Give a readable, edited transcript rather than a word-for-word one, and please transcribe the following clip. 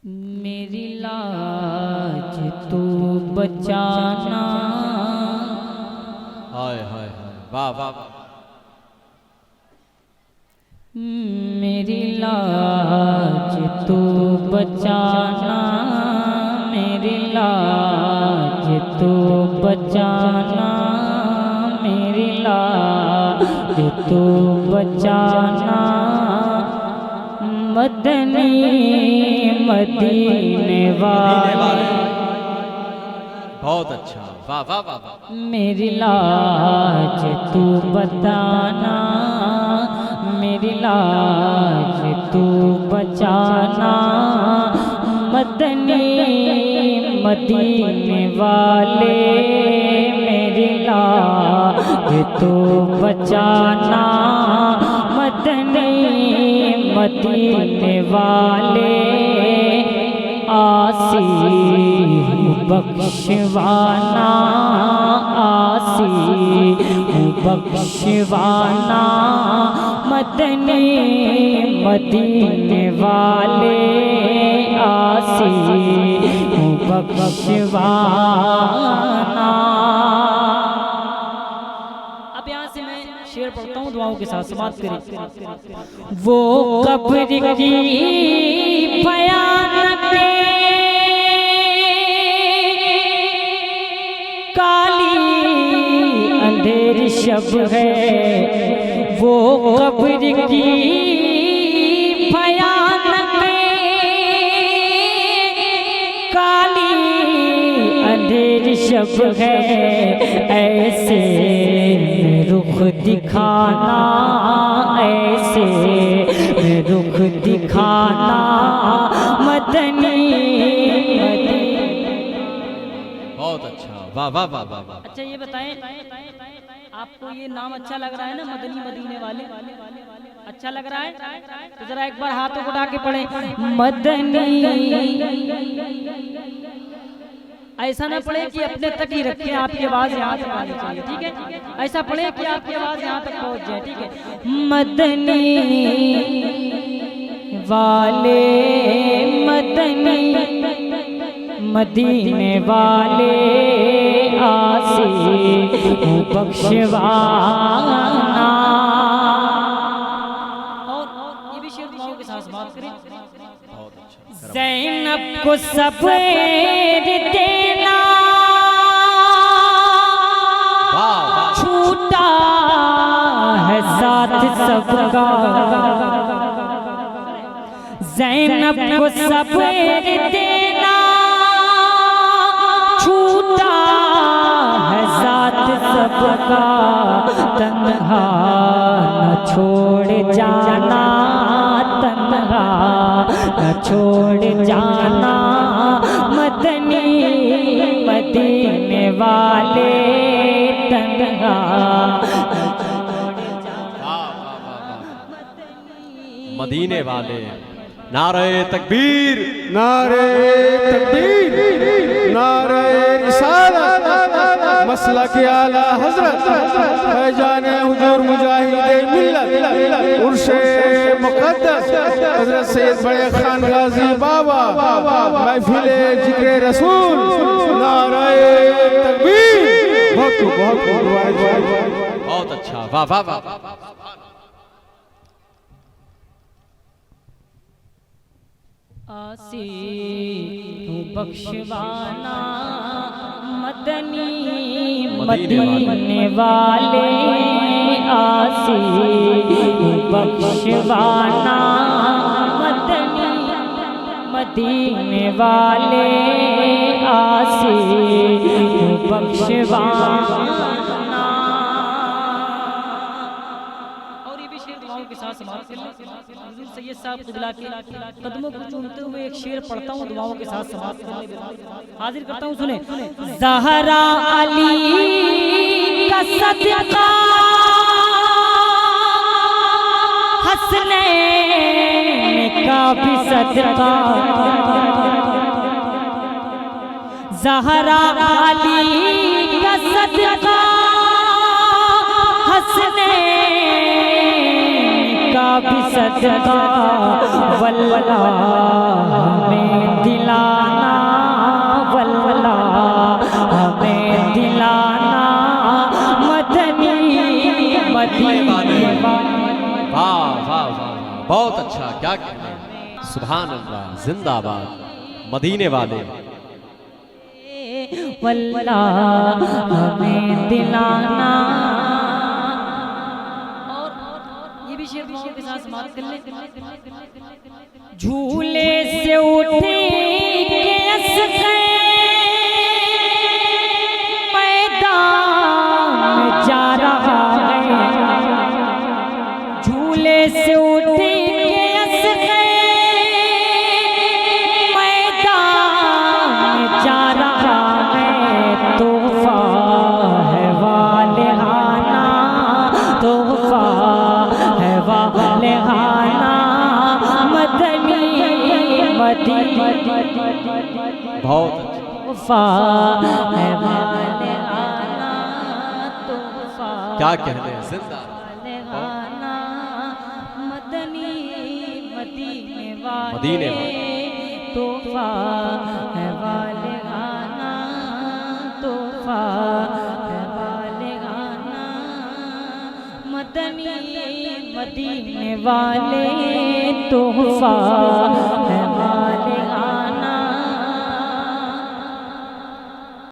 मेरी लाज तू बचाना। हाय हाय हाय, वाह वाह वाह। मेरी लाज तू बचाना, मेरी लाज तू बचाना, मेरी लाज तू बचाना। मदनी मदीने वाले, बहुत अच्छा, वाह वाह वाह वाह। मेरी लाज तू बताना, मेरी लाज तू बचाना। मदनी मदीने वाले, मेरी लाज तू बचाना। मदनी मदीने वाले, आसी बख्शवाना, आसी बख्शवाना। मदनी मदीने वाले, आसी बख्शवाना। अब यहाँ से मैं शेर पढ़ता हूँ, दुआओं के साथ समाप्त करें। वो कब्र की भयानक काली अंधेरी शब है, वो कब्र की भयानक काली अंधेरी शब है। ऐसे रुख दिखाना, ऐसे रुख दिखाना। मदनी बहुत अच्छा, वाह वाह वाह वाह वाह। अच्छा ये बताएं, आपको ये नाम अच्छा लग रहा है ना, मदनी मदीने वाले? अच्छा लग रहा है तो जरा एक बार हाथों को उठा के पढ़े, मदनी। ऐसा ना पढ़े कि अपने तक ही रखें, आपकी आवाज यहाँ तक आनी चाहिए, ठीक है? ऐसा पढ़े कि आपकी आवाज यहाँ तक पहुँच जाए, ठीक है? मदनी वाले, मदनी मदीने वाले, आसी बख्शवाना। और ये भी शेर दुआओं के साथ बात करें। बहुत अच्छा। ज़ैनब को सब्र देना, छूटा है साथ सबका। ज़ैनब को सब्र देना, छूटा है साथ सबका। तन्हा न छोड़ जाना, तन्हा न छोड़ जाना। मदनी मदीने वाले, तन्हा मदीने वाले। नारे तकबीर, नारे तकबीर, नारे रिसालत, मसला के आला हजरत फैजान हुजूर मुजाहिद मिल्लत उर्शे मुक़द्दस हजरत सैयद बड़े खान गाजी बाबा महफिले जिक्र रसूल। नारे तकबीर, बहुत बहुत बहुत अच्छा, वाह वाह वाह। आसी बख्शवाना। मदनी मदीने वाले, आसी बख्शवाना। मदनी मदीने वाले, आसी बख्शवाना। और ये भी शेर दुआओं के साथ समाप्त कर लें। हुजूर सैयद साहब क़िबला के कदमों को चूमते हुए एक शेर पढ़ता हूँ, दुआओं के साथ समाप्त करने हाजिर करता हूँ, सुने। ज़हरा अली का सदका, हसनैन का भी सदका। ज़हरा अली का सदका, हसनैन का भी सदका। वल्लाह में क्या कहने, सुभान अल्लाह, जिंदाबाद मदीने वाले। वल्लाह हमें दिलाना। और ये भी शेर दुआओं के साथ समाप्त कर ले। झूले से उठे केस गए मैदान में जा रहा है। झूले से उठे केस गए मैदान में जा रहा है। तोहफा है वालेहाना, तोहफा है वालेहाना मदनी मदीना। बहुत तोहफा है वालेहाना, तोहफा क्या कहने, जिंदा वालेहाना मदनी मदीने मदीने वाले। तोहफा है वालेहाना, तोहफा है वालेहाना मदनी मदीने वाले। तोहफा है वाले